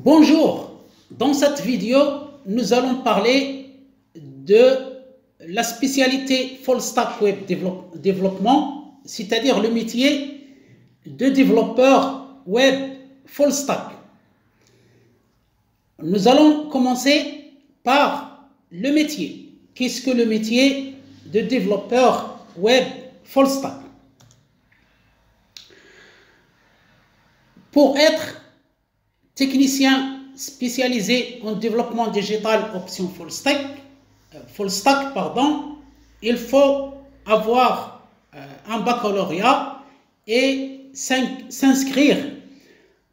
Bonjour, dans cette vidéo, nous allons parler de la spécialité Full Stack Web Développement, c'est-à-dire le métier de développeur web Full Stack. Nous allons commencer par le métier. Qu'est-ce que le métier de développeur web Full Stack? Pour être technicien spécialisé en développement digital option full stack, il faut avoir un baccalauréat et s'inscrire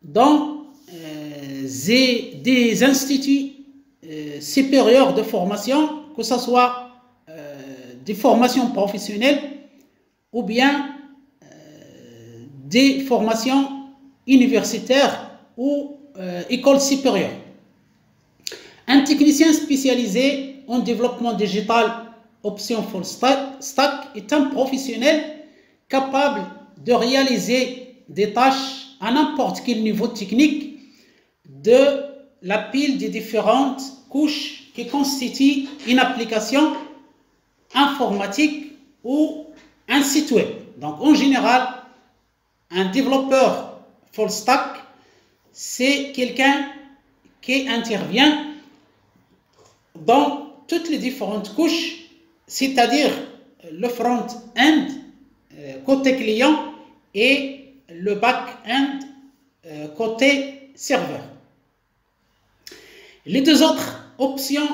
dans des instituts supérieurs de formation, que ce soit des formations professionnelles ou bien des formations universitaires ou école supérieure. Un technicien spécialisé en développement digital option full stack est un professionnel capable de réaliser des tâches à n'importe quel niveau technique de la pile des différentes couches qui constituent une application informatique ou un site web. Donc en général, un développeur full stack, c'est quelqu'un qui intervient dans toutes les différentes couches, c'est-à-dire le front-end côté client et le back-end côté serveur. Les deux autres options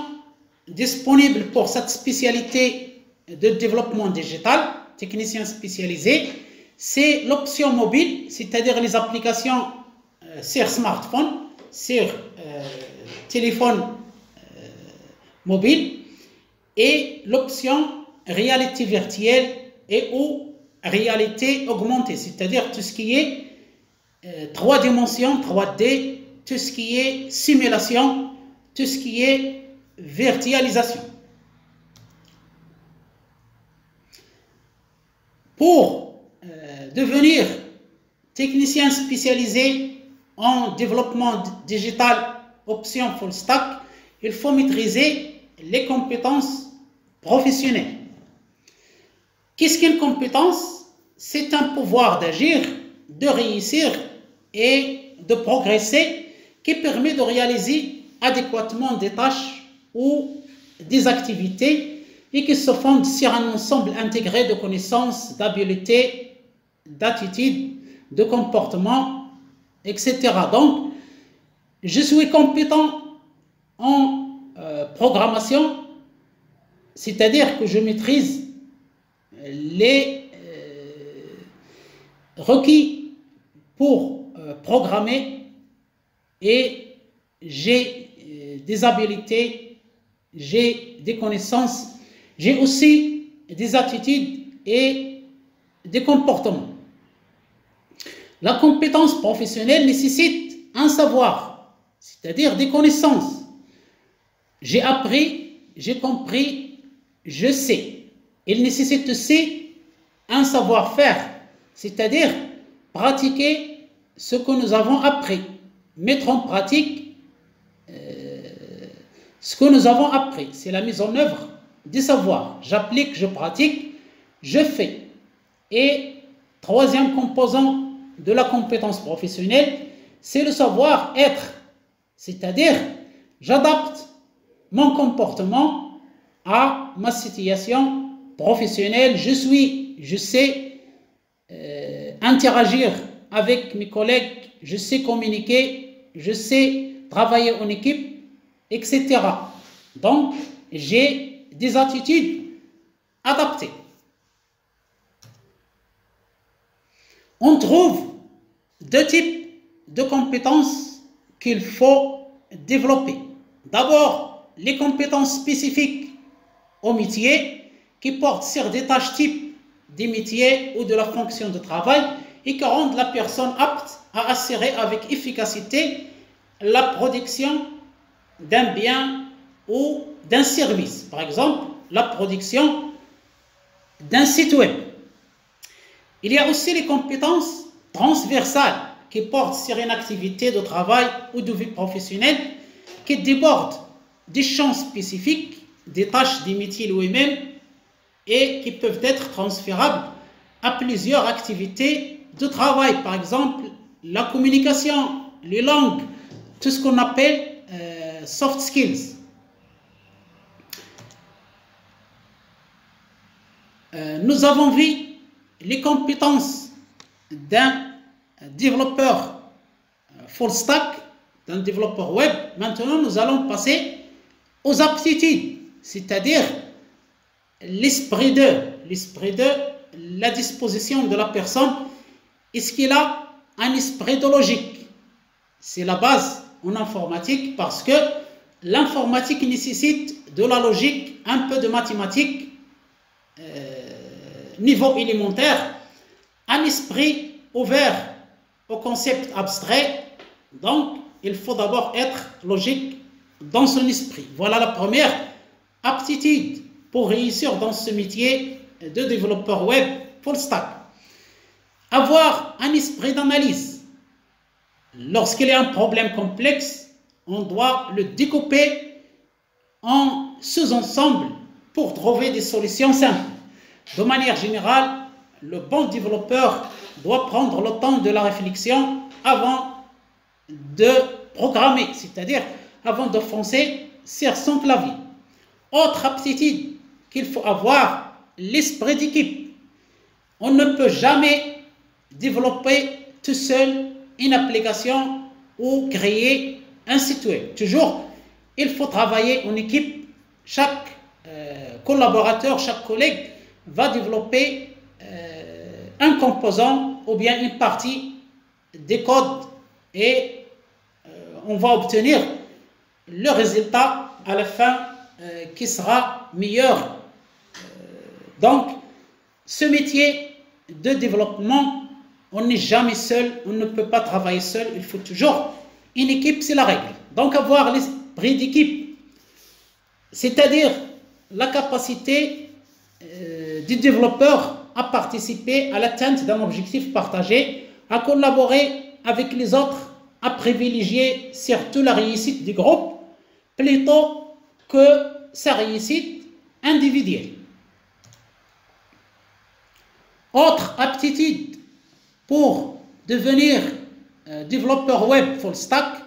disponibles pour cette spécialité de développement digital, technicien spécialisé, c'est l'option mobile, c'est-à-dire les applications sur smartphone, sur téléphone mobile, et l'option réalité virtuelle et ou réalité augmentée, c'est-à-dire tout ce qui est 3 dimensions, 3D, tout ce qui est simulation, tout ce qui est virtualisation. Pour devenir technicien spécialisé en développement digital option full stack, il faut maîtriser les compétences professionnelles. Qu'est-ce qu'une compétence? C'est un pouvoir d'agir, de réussir et de progresser qui permet de réaliser adéquatement des tâches ou des activités et qui se fonde sur un ensemble intégré de connaissances, d'habiletés, d'attitudes, de comportements, etc. Donc, je suis compétent en programmation, c'est-à-dire que je maîtrise les requis pour programmer et j'ai des habiletés, j'ai des connaissances, j'ai aussi des attitudes et des comportements. La compétence professionnelle nécessite un savoir, c'est-à-dire des connaissances. J'ai appris, j'ai compris, je sais. Il nécessite aussi un savoir-faire, c'est-à-dire pratiquer ce que nous avons appris, mettre en pratique ce que nous avons appris. C'est la mise en œuvre du savoir. J'applique, je pratique, je fais. Et troisième composant de la compétence professionnelle, c'est le savoir-être, c'est-à-dire j'adapte mon comportement à ma situation professionnelle, je sais interagir avec mes collègues, je sais communiquer, je sais travailler en équipe, etc. Donc, j'ai des attitudes adaptées. On trouve deux types de compétences qu'il faut développer. D'abord, les compétences spécifiques au métier qui portent sur des tâches types des métiers ou de la fonction de travail et qui rendent la personne apte à assurer avec efficacité la production d'un bien ou d'un service. Par exemple, la production d'un site web. Il y a aussi les compétences transversales qui porte sur une activité de travail ou de vie professionnelle qui déborde des champs spécifiques, des tâches, des métiers eux-mêmes et qui peuvent être transférables à plusieurs activités de travail. Par exemple, la communication, les langues, tout ce qu'on appelle soft skills. Nous avons vu les compétences d'un développeur full stack, d'un développeur web. Maintenant, nous allons passer aux aptitudes, c'est-à-dire l'esprit de la disposition de la personne. Est-ce qu'il a un esprit de logique? C'est la base en informatique parce que l'informatique nécessite de la logique, un peu de mathématiques, niveau élémentaire, un esprit ouvert au concept abstrait. Donc, il faut d'abord être logique dans son esprit. Voilà la première aptitude pour réussir dans ce métier de développeur web full stack. Avoir un esprit d'analyse. Lorsqu'il y a un problème complexe, on doit le découper en sous-ensembles pour trouver des solutions simples. De manière générale, le bon développeur doit prendre le temps de la réflexion avant de programmer, c'est-à-dire avant de foncer sur son clavier. Autre aptitude qu'il faut avoir, l'esprit d'équipe. On ne peut jamais développer tout seul une application ou créer un site web. Toujours, il faut travailler en équipe. Chaque collaborateur, chaque collègue va développer un composant ou bien une partie des codes et on va obtenir le résultat à la fin qui sera meilleur. Donc, ce métier de développement, on n'est jamais seul, on ne peut pas travailler seul, il faut toujours une équipe, c'est la règle. Donc, avoir l'esprit d'équipe, c'est-à-dire la capacité du développeur à participer à l'atteinte d'un objectif partagé, à collaborer avec les autres, à privilégier surtout la réussite du groupe plutôt que sa réussite individuelle. Autre aptitude pour devenir développeur web full stack,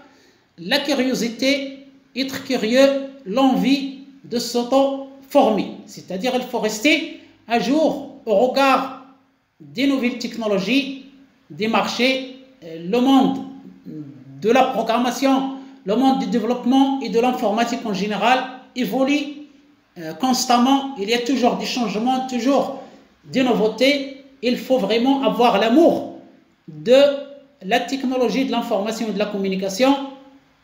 la curiosité, être curieux, l'envie de s'auto-former. C'est-à-dire il faut rester à jour au regard des nouvelles technologies, des marchés, le monde de la programmation, le monde du développement et de l'informatique en général évolue constamment. Il y a toujours des changements, toujours des nouveautés. Il faut vraiment avoir l'amour de la technologie, de l'information et de la communication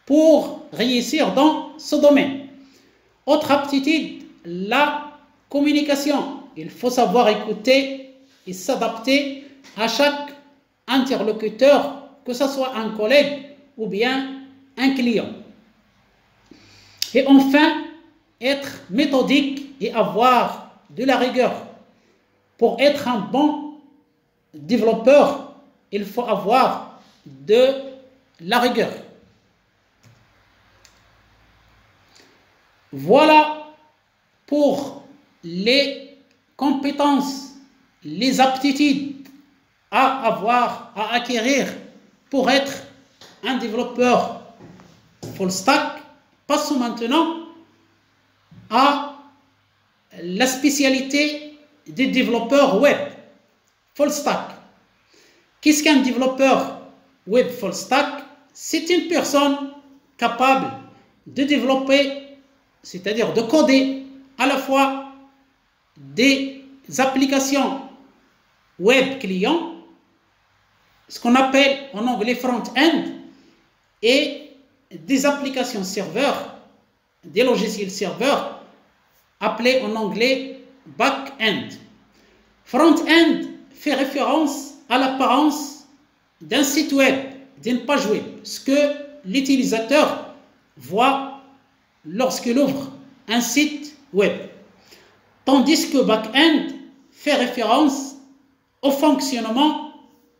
pour réussir dans ce domaine. Autre aptitude, la communication. Il faut savoir écouter et s'adapter à chaque interlocuteur, que ce soit un collègue ou bien un client. Et enfin, être méthodique et avoir de la rigueur. Pour être un bon développeur, il faut avoir de la rigueur. Voilà pour les compétences, les aptitudes à avoir, à acquérir pour être un développeur full stack. Passons maintenant à la spécialité des développeurs web full stack. Qu'est-ce qu'un développeur web full stack? C'est une personne capable de développer, c'est-à-dire de coder à la fois des applications web client, ce qu'on appelle en anglais front-end, et des applications serveurs, des logiciels serveurs, appelés en anglais back-end. Front-end fait référence à l'apparence d'un site web, d'une page web, ce que l'utilisateur voit lorsqu'il ouvre un site web. Tandis que back-end fait référence au fonctionnement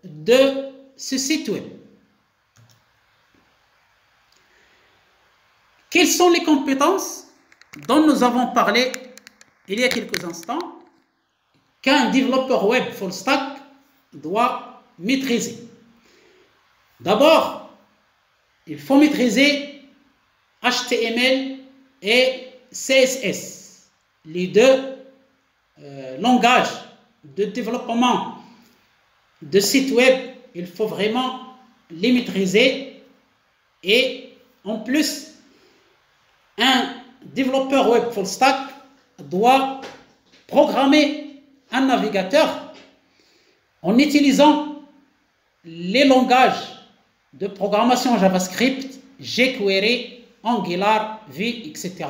de ce site web. Quelles sont les compétences dont nous avons parlé il y a quelques instants qu'un développeur web full stack doit maîtriser? D'abord, il faut maîtriser HTML et CSS, les deux langages de développement de sites web. Il faut vraiment les maîtriser, et en plus, un développeur web full stack doit programmer un navigateur en utilisant les langages de programmation JavaScript, jQuery, Angular, Vue, etc.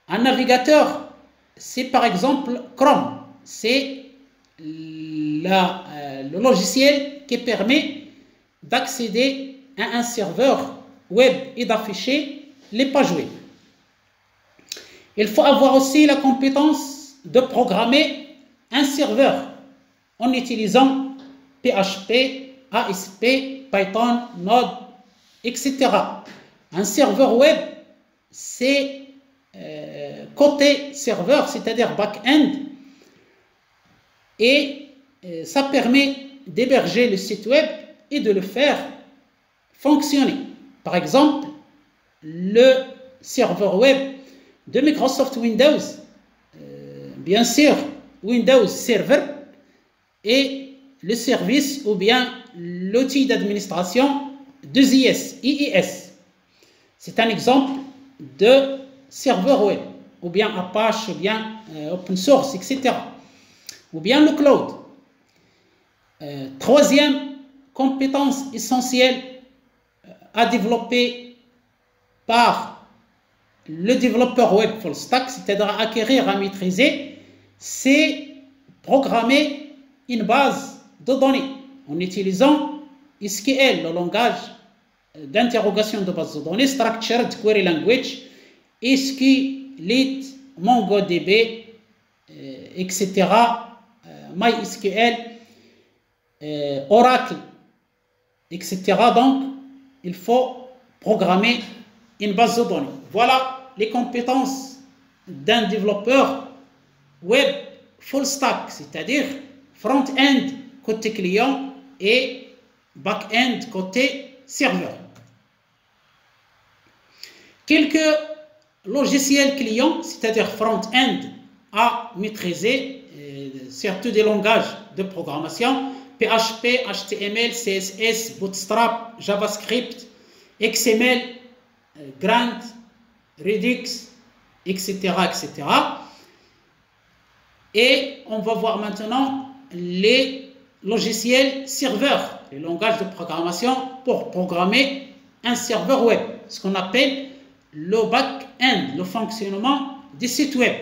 Un navigateur, c'est par exemple Chrome. C'est le logiciel qui permet d'accéder à un serveur web et d'afficher les pages web. Il faut avoir aussi la compétence de programmer un serveur en utilisant PHP, ASP, Python, Node, etc. Un serveur web, c'est côté serveur, c'est-à-dire back-end, et ça permet d'héberger le site web et de le faire fonctionner. Par exemple, le serveur web de Microsoft Windows, bien sûr, Windows Server, et le service ou bien l'outil d'administration de IIS. C'est un exemple de serveur web, ou bien Apache, ou bien open source, etc. Ou bien le cloud. Troisième compétence essentielle à développer par le développeur web full stack, c'est-à-dire à acquérir, à maîtriser, c'est programmer une base de données en utilisant SQL, le langage d'interrogation de base de données, Structured Query Language, SQLite, MongoDB, etc., MySQL, Oracle, etc. Donc, il faut programmer une base de données. Voilà les compétences d'un développeur web full stack, c'est-à-dire front-end côté client et back-end côté serveur. Quelques logiciels clients, c'est-à-dire front-end, à maîtriser, surtout des langages de programmation, PHP, HTML, CSS, Bootstrap, JavaScript, XML, Grand, Redux, etc., etc. Et on va voir maintenant les logiciels serveurs, les langages de programmation pour programmer un serveur web, ce qu'on appelle le back-end, le fonctionnement des sites web.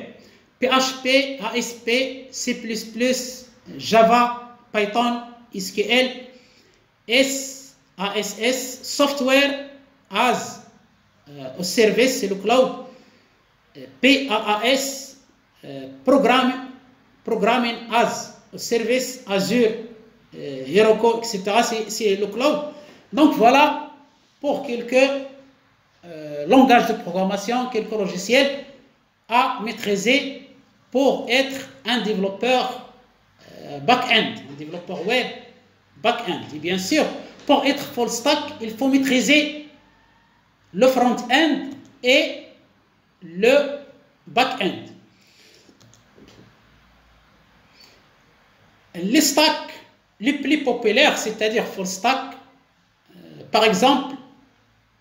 PHP, ASP, C++, Java, Python, SQL, SASS, Software as a Service, c'est le cloud, PaaS, Programming as a Service, Azure, Heroku, etc. C'est le cloud. Donc voilà pour quelques langages de programmation, quelques logiciels à maîtriser pour être un développeur back-end, un développeur web back-end. Et bien sûr, pour être full stack, il faut maîtriser le front-end et le back-end. Les stacks les plus populaires, c'est-à-dire full stack, par exemple,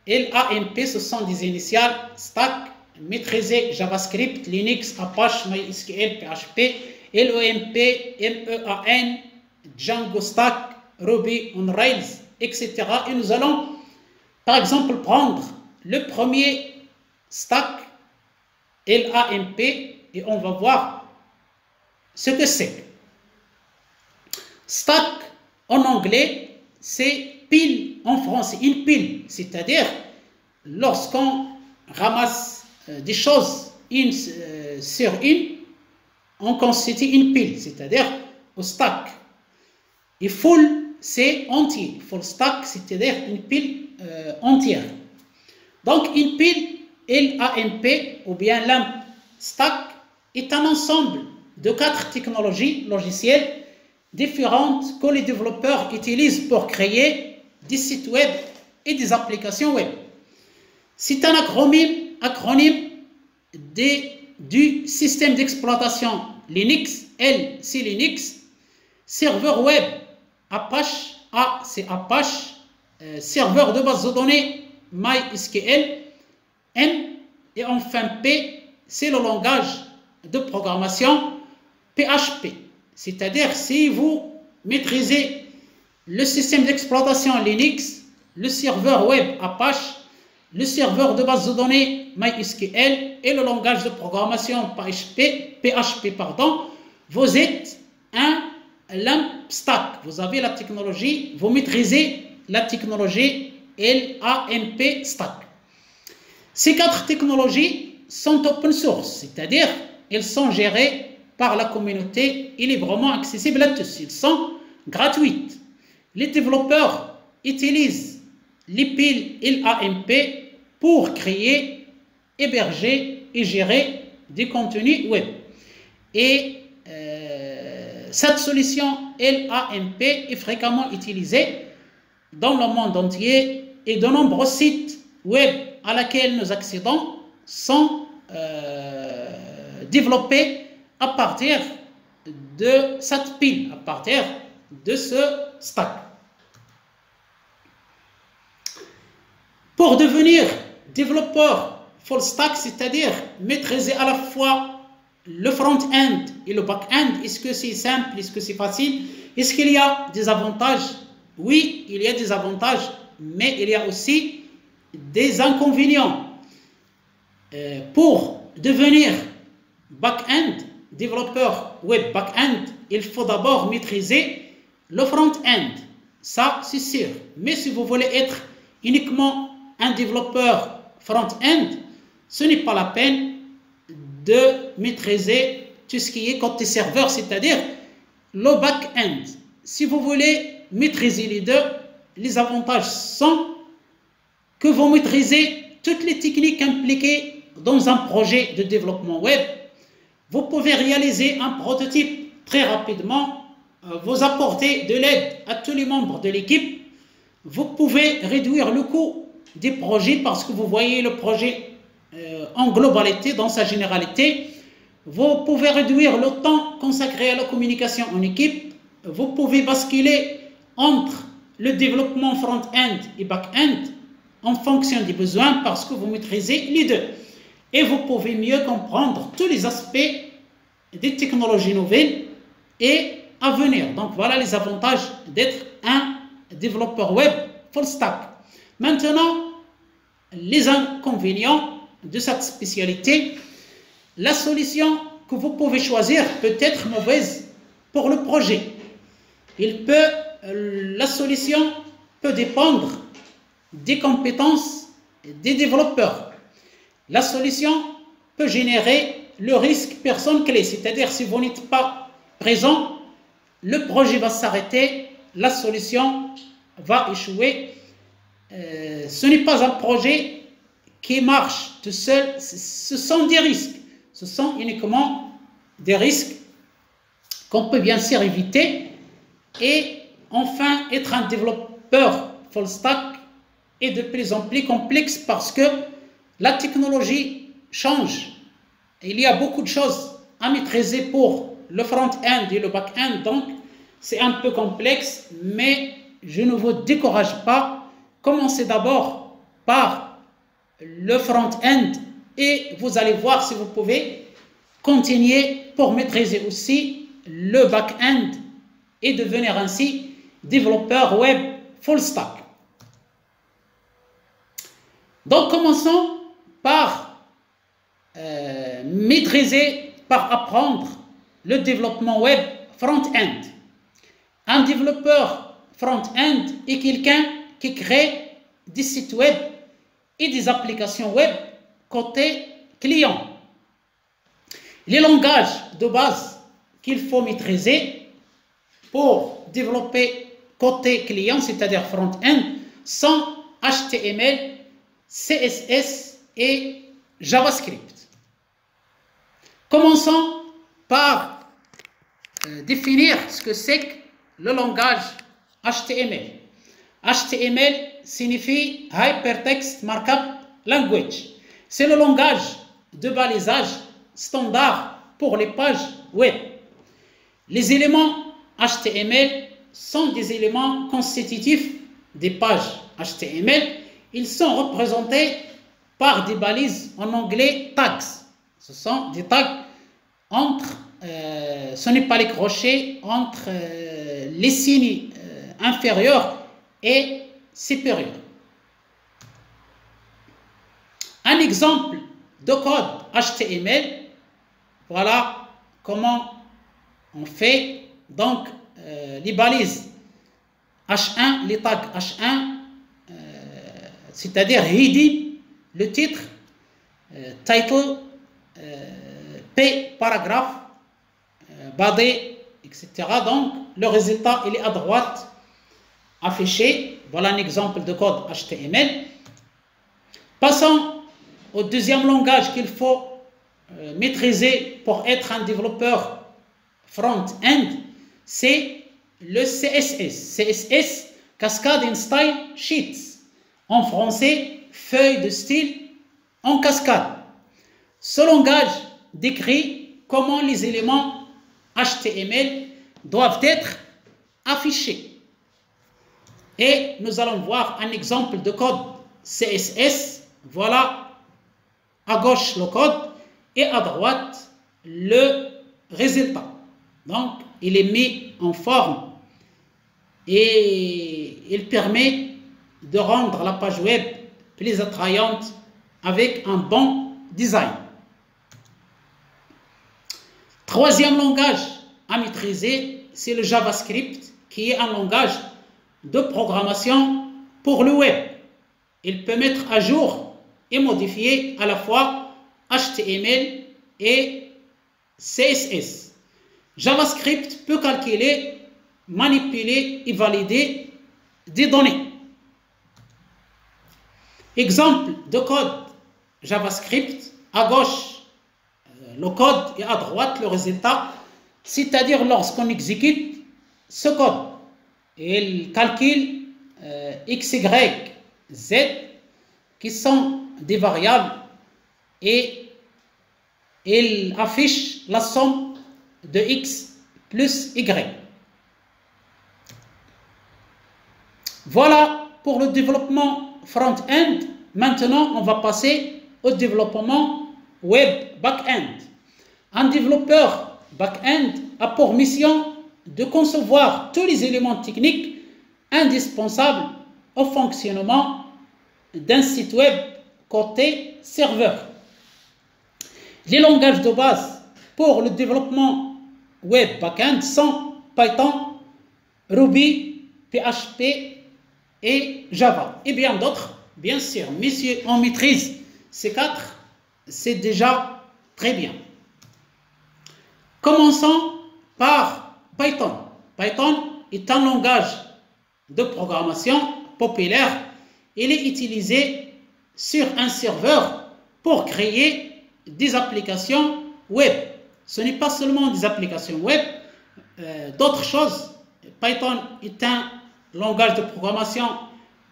LAMP, ce sont des initiales stack, maîtriser JavaScript, Linux, Apache, MySQL, PHP, LOMP, MEAN, Django Stack, Ruby on Rails, etc. Et nous allons, par exemple, prendre le premier stack, LAMP, et on va voir ce que c'est. Stack, en anglais, c'est pile en français, une pile, c'est-à-dire lorsqu'on ramasse des choses une sur une, on constitue une pile, c'est-à-dire au stack. Et full, c'est entier. Full stack, c'est-à-dire une pile entière. Donc, une pile LAMP ou bien LAMP stack est un ensemble de 4 technologies logicielles différentes que les développeurs utilisent pour créer des sites web et des applications web. C'est un acronyme du système d'exploitation Linux, L c'est Linux, serveur web Apache, A c'est Apache, serveur de base de données MySQL, M et enfin P c'est le langage de programmation PHP. C'est-à-dire si vous maîtrisez le système d'exploitation Linux, le serveur web Apache, le serveur de base de données MySQL et le langage de programmation PHP, vous êtes un LAMP stack. Vous avez la technologie, vous maîtrisez la technologie LAMP stack. Ces 4 technologies sont open source, c'est-à-dire elles sont gérées par la communauté et librement accessibles à tous. Ils sont gratuites. Les développeurs utilisent les piles LAMP pour créer, héberger et gérer des contenus web. Et cette solution LAMP est fréquemment utilisée dans le monde entier et de nombreux sites web à laquelle nous accédons sont développés à partir de cette pile, à partir de ce stack. Pour devenir développeur full stack, c'est-à-dire maîtriser à la fois le front-end et le back-end, est-ce que c'est simple, est-ce que c'est facile, est-ce qu'il y a des avantages? Oui, il y a des avantages, mais il y a aussi des inconvénients. Pour devenir back-end, développeur web back-end, il faut d'abord maîtriser le front-end, ça c'est sûr. Mais si vous voulez être uniquement un développeur front-end, ce n'est pas la peine de maîtriser tout ce qui est côté serveur, c'est-à-dire le back-end. Si vous voulez maîtriser les deux, les avantages sont que vous maîtrisez toutes les techniques impliquées dans un projet de développement web. Vous pouvez réaliser un prototype très rapidement, vous apporter de l'aide à tous les membres de l'équipe. Vous pouvez réduire le coût des projets parce que vous voyez le projet en globalité, dans sa généralité. Vous pouvez réduire le temps consacré à la communication en équipe. Vous pouvez basculer entre le développement front-end et back-end en fonction des besoins parce que vous maîtrisez les deux. Et vous pouvez mieux comprendre tous les aspects des technologies nouvelles et à venir. Donc voilà les avantages d'être un développeur web full stack. Maintenant, les inconvénients de cette spécialité. La solution que vous pouvez choisir peut être mauvaise pour le projet. La solution peut dépendre des compétences des développeurs. La solution peut générer le risque personne clé, c'est-à-dire si vous n'êtes pas présent, le projet va s'arrêter, la solution va échouer. Ce n'est pas un projet qui marche tout seul, ce sont des risques. Ce sont uniquement des risques qu'on peut bien sûr éviter. Et enfin, être un développeur full stack est de plus en plus complexe parce que la technologie change. Il y a beaucoup de choses à maîtriser pour le front-end et le back-end, donc c'est un peu complexe, mais je ne vous décourage pas. Commencez d'abord par le front-end et vous allez voir si vous pouvez continuer pour maîtriser aussi le back-end et devenir ainsi développeur web full stack. Donc commençons par par apprendre le développement web front-end. Un développeur front-end est quelqu'un qui crée des sites web et des applications web côté client. Les langages de base qu'il faut maîtriser pour développer côté client, c'est-à-dire front-end, sont HTML, CSS et JavaScript. Commençons par définir ce que c'est que le langage HTML. HTML signifie Hypertext Markup Language. C'est le langage de balisage standard pour les pages web. Les éléments HTML sont des éléments constitutifs des pages HTML. Ils sont représentés par des balises en anglais tags. Ce sont des tags entre, ce n'est pas les crochets, entre les signes inférieurs et supérieurs. Un exemple de code HTML, voilà comment on fait donc les balises H1, les tags H1, c'est-à-dire heading, le titre, title, P, paragraphe, body, etc. Donc, le résultat, il est à droite, affiché. Voilà un exemple de code HTML. Passons au deuxième langage qu'il faut maîtriser pour être un développeur front-end, c'est le CSS. CSS, Cascade in Style Sheets. En français, feuille de style en cascade. Ce langage décrit comment les éléments HTML doivent être affichés. Et nous allons voir un exemple de code CSS. Voilà à gauche le code et à droite le résultat. Donc, il est mis en forme et il permet de rendre la page web plus attrayante avec un bon design. Troisième langage à maîtriser, c'est le JavaScript, qui est un langage de programmation pour le web. Il peut mettre à jour et modifier à la fois HTML et CSS. JavaScript peut calculer, manipuler et valider des données. Exemple de code JavaScript, à gauche le code et à droite le résultat, c'est-à-dire lorsqu'on exécute ce code, il calcule x, y, z qui sont des variables et il affiche la somme de x plus y. Voilà pour le développement front-end. Maintenant, on va passer au développement web back-end. Un développeur back-end a pour mission de concevoir tous les éléments techniques indispensables au fonctionnement d'un site web côté serveur. Les langages de base pour le développement web back-end sont Python, Ruby, PHP et Java et bien d'autres. Bien sûr, messieurs, on maîtrise ces quatre, c'est déjà très bien. Commençons par Python. Python est un langage de programmation populaire. Il est utilisé sur un serveur pour créer des applications web. Ce n'est pas seulement des applications web, d'autres choses. Python est un langage de programmation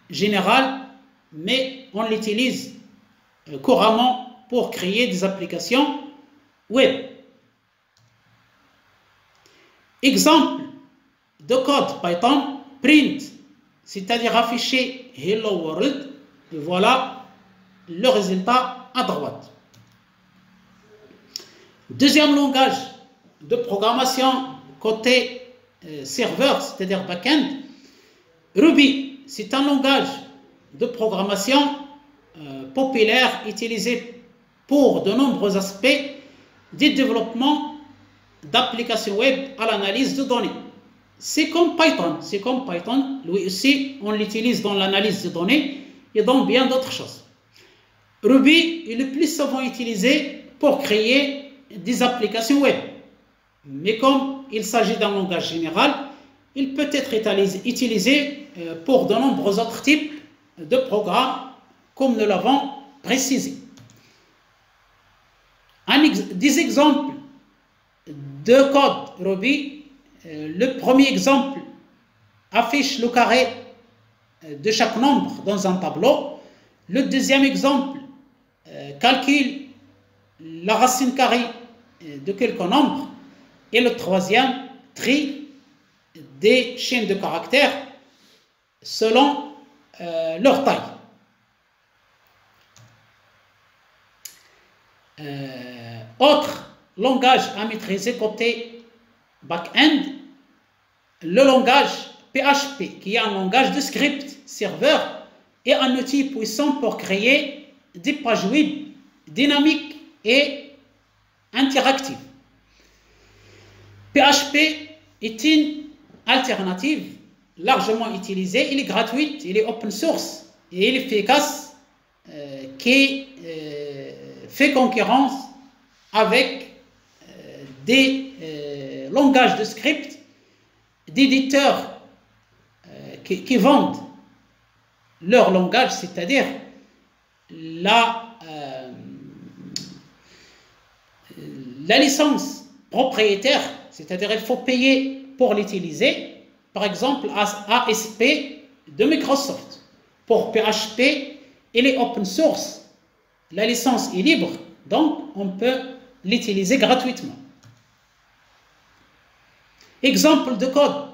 général, mais on l'utilise couramment pour créer des applications web. Exemple de code Python, print, c'est-à-dire afficher Hello World, et voilà le résultat à droite. Deuxième langage de programmation côté serveur, c'est-à-dire back-end, Ruby, c'est un langage de programmation populaire utilisé pour de nombreux aspects du développement d'applications web à l'analyse de données. C'est comme Python, lui aussi on l'utilise dans l'analyse de données et dans bien d'autres choses. Ruby est le plus souvent utilisé pour créer des applications web, mais comme il s'agit d'un langage général, il peut être utilisé pour de nombreux autres types de programmes comme nous l'avons précisé. Des exemples de code Ruby. Le premier exemple affiche le carré de chaque nombre dans un tableau. Le deuxième exemple calcule la racine carrée de quelques nombres. Et le troisième trie des chaînes de caractères selon leur taille. Autre langage à maîtriser côté back-end, le langage PHP, qui est un langage de script serveur et un outil puissant pour créer des pages web dynamiques et interactives. PHP est une alternative largement utilisée, il est gratuit, il est open source et il est efficace, qui fait concurrence avec des langages de script d'éditeurs qui vendent leur langage, c'est-à-dire la licence propriétaire, c'est-à-dire il faut payer pour l'utiliser. Par exemple, ASP de Microsoft. Pour PHP, il est open source. La licence est libre, donc on peut l'utiliser gratuitement. Exemple de code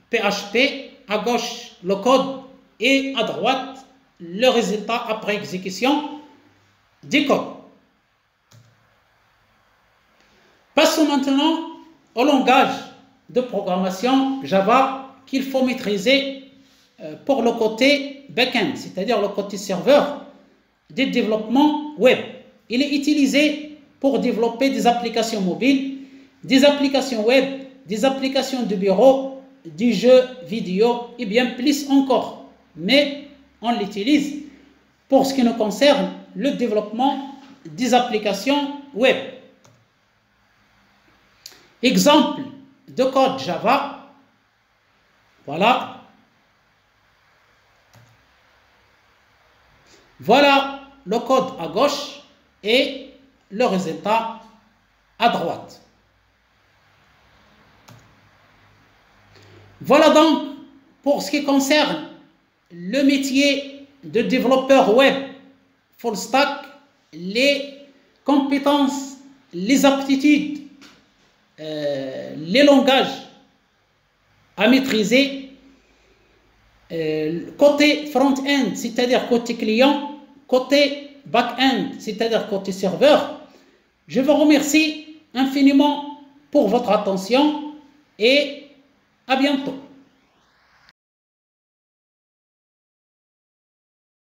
PHP, à gauche le code et à droite le résultat après exécution du code. Passons maintenant au langage de programmation Java qu'il faut maîtriser pour le côté back-end, c'est-à-dire le côté serveur des développements web. Il est utilisé pour développer des applications mobiles, des applications web, des applications de bureau, des jeux vidéo et bien plus encore. Mais on l'utilise pour ce qui nous concerne le développement des applications web. Exemple de code Java. Voilà. Voilà le code à gauche et le résultat à droite. Voilà donc pour ce qui concerne le métier de développeur web full stack, les compétences, les aptitudes, les langages à maîtriser, côté front-end, c'est-à-dire côté client, côté back-end, c'est-à-dire côté serveur. Je vous remercie infiniment pour votre attention et à bientôt.